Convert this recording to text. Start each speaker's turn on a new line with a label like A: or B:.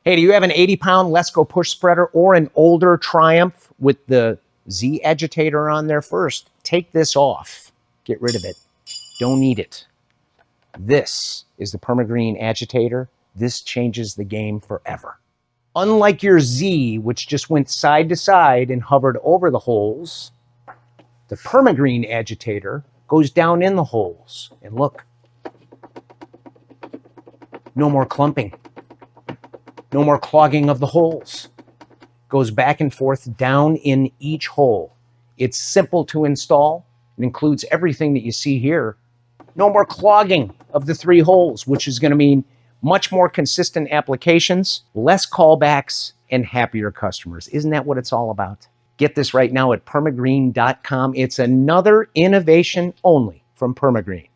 A: Hey, do you have an 80-pound Let's Go push spreader or an older Triumph with the Z agitator on there first? Take this off. Get rid of it. Don't need it. This is the Permagreen agitator. This changes the game forever. Unlike your Z, which just went side to side and hovered over the holes, the Permagreen agitator goes down in the holes. And look, no more clumping. No more clogging of the holes. Goes back and forth down in each hole. It's simple to install. It includes everything that you see here. No more clogging of the 3 holes, which is going to mean much more consistent applications, less callbacks, and happier customers. Isn't that what it's all about? Get this right now at permagreen.com. It's another innovation only from Permagreen.